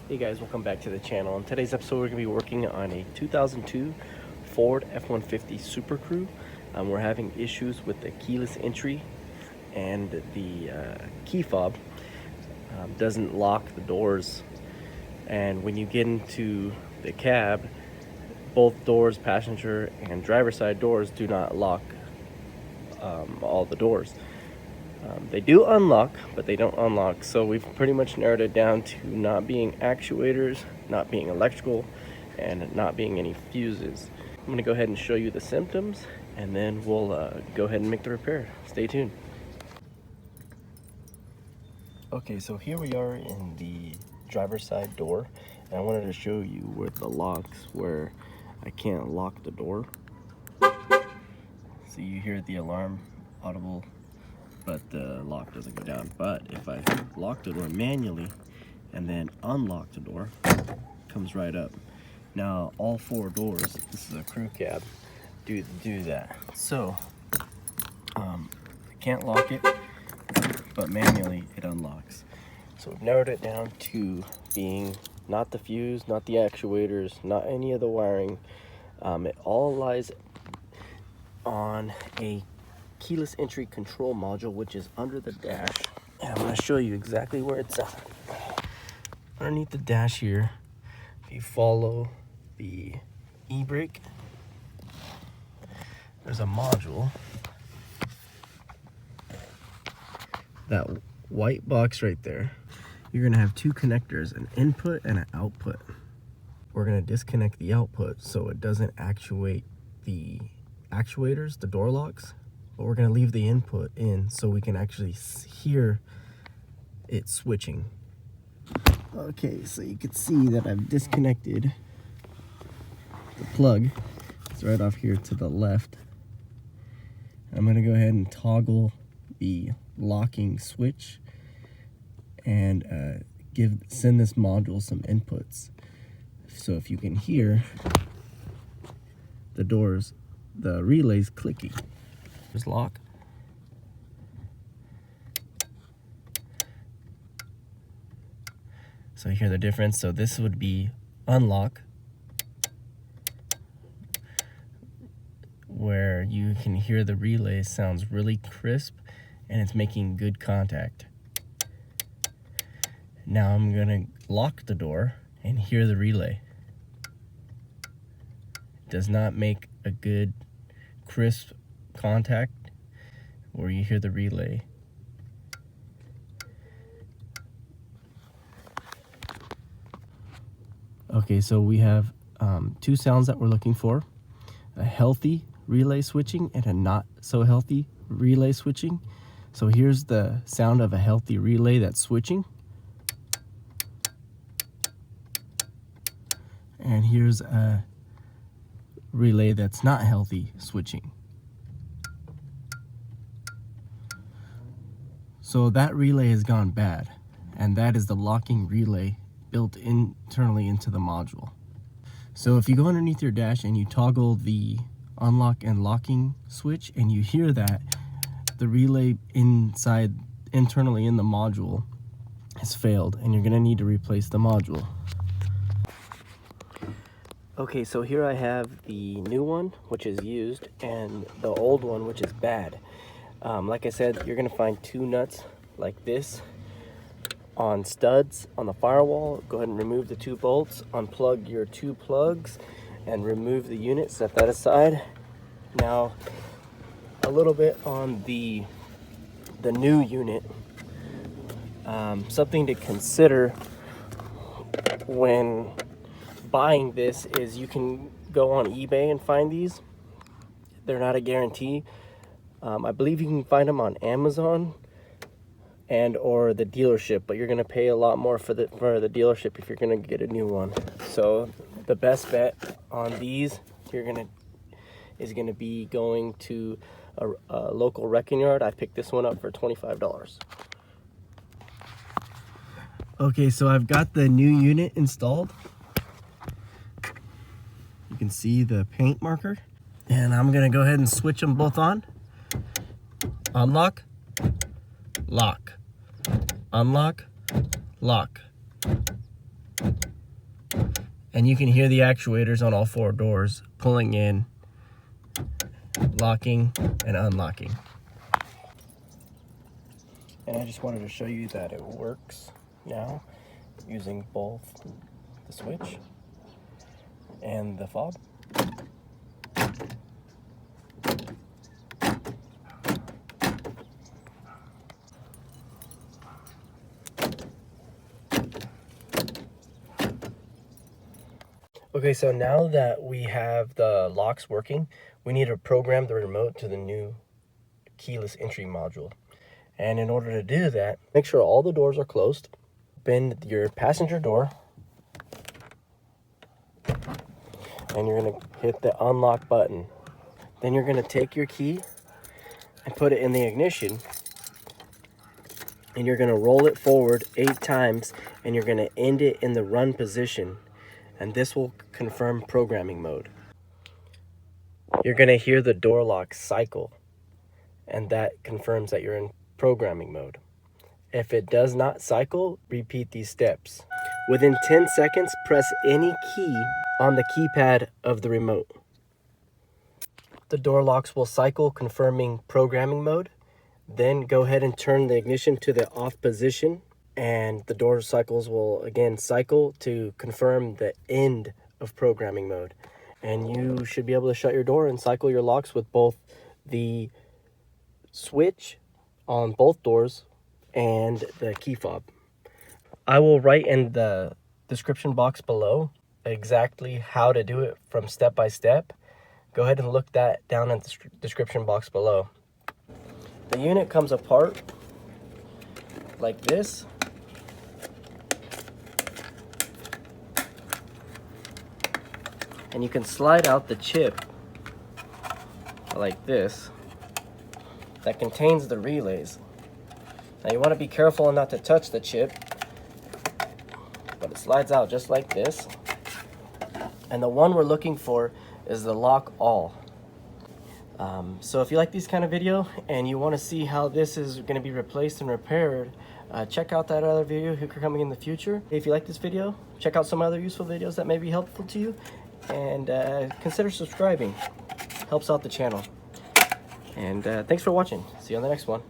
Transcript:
Hey guys, welcome back to the channel. In today's episode, we're going to be working on a 2002 Ford F-150 Super Crew. We're having issues with the keyless entry, and the key fob doesn't lock the doors. And when you get into the cab, both doors, passenger and driver side doors, do not lock all the doors. They do unlock, but they don't unlock. So we've pretty much narrowed it down to not being actuators, not being electrical, and not being any fuses. I'm going to go ahead and show you the symptoms, and then we'll go ahead and make the repair. Stay tuned. Okay, so here we are in the driver's side door, and I wanted to show you where the locks, where I can't lock the door. So you hear the alarm audible, but the lock doesn't go down. But if I lock the door manually and then unlock the door, it comes right up. Now all four doors, this is a crew cab, do that. So I can't lock it, but manually it unlocks. So we've narrowed it down to being not the fuse, not the actuators, not any of the wiring. It all lies on a keyless entry control module, which is under the dash, and I'm going to show you exactly where it's at. Underneath the dash here, if you follow the e-brake, there's a module. That white box right there, you're going to have two connectors, an input and an output. We're going to disconnect the output so it doesn't actuate the actuators, the door locks, but we're going to leave the input in so we can actually hear it switching. Okay, so you can see that I've disconnected the plug. It's right off here to the left. I'm going to go ahead and toggle the locking switch and send this module some inputs. So if you can hear the doors, the relays clicking. Just lock. So you hear the difference. So this would be unlock, where you can hear the relay sounds really crisp and it's making good contact. Now I'm gonna lock the door and hear the relay. It does not make a good crisp contact where you hear the relay. Okay, so we have two sounds that we're looking for: a healthy relay switching and a not so healthy relay switching. So here's the sound of a healthy relay that's switching, and here's a relay that's not healthy switching. So that relay has gone bad, and that is the locking relay built internally into the module. So if you go underneath your dash and you toggle the unlock and locking switch and you hear that, the relay internally in the module has failed, and you're going to need to replace the module. Okay, so here I have the new one, which is used, and the old one, which is bad. Like I said, you're going to find two nuts like this on studs on the firewall. Go ahead and remove the two bolts, unplug your two plugs, and remove the unit. Set that aside. Now, a little bit on the new unit. Something to consider when buying this is you can go on eBay and find these. They're not a guarantee. I believe you can find them on Amazon and or the dealership, but you're going to pay a lot more for the dealership if you're going to get a new one. So the best bet on these is going to be going to a local wrecking yard. I picked this one up for $25. Okay, so I've got the new unit installed. You can see the paint marker, and I'm going to go ahead and switch them both on. Unlock, lock, unlock, lock. And you can hear the actuators on all 4 doors pulling in, locking and unlocking. And I just wanted to show you that it works now using both the switch and the fob. Okay, so now that we have the locks working, we need to program the remote to the new keyless entry module. And in order to do that, make sure all the doors are closed. Open your passenger door, and you're gonna hit the unlock button. Then you're gonna take your key and put it in the ignition, and you're gonna roll it forward 8 times, and you're gonna end it in the run position. And this will confirm programming mode. You're gonna hear the door lock cycle, and that confirms that you're in programming mode. If it does not cycle, repeat these steps. Within 10 seconds, press any key on the keypad of the remote. The door locks will cycle, confirming programming mode. Then go ahead and turn the ignition to the off position, and the door cycles will again cycle to confirm the end of programming mode. And you should be able to shut your door and cycle your locks with both the switch on both doors and the key fob. I will write in the description box below exactly how to do it from step by step. Go ahead and look that down in the description box below. The unit comes apart like this. And you can slide out the chip like this that contains the relays. Now you want to be careful not to touch the chip, but it slides out just like this. And the one we're looking for is the lock all. So if you like this kind of video and you want to see how this is going to be replaced and repaired, check out that other video coming in the future. If you like this video, check out some other useful videos that may be helpful to you, and consider subscribing. Helps out the channel. And thanks for watching. See you on the next one.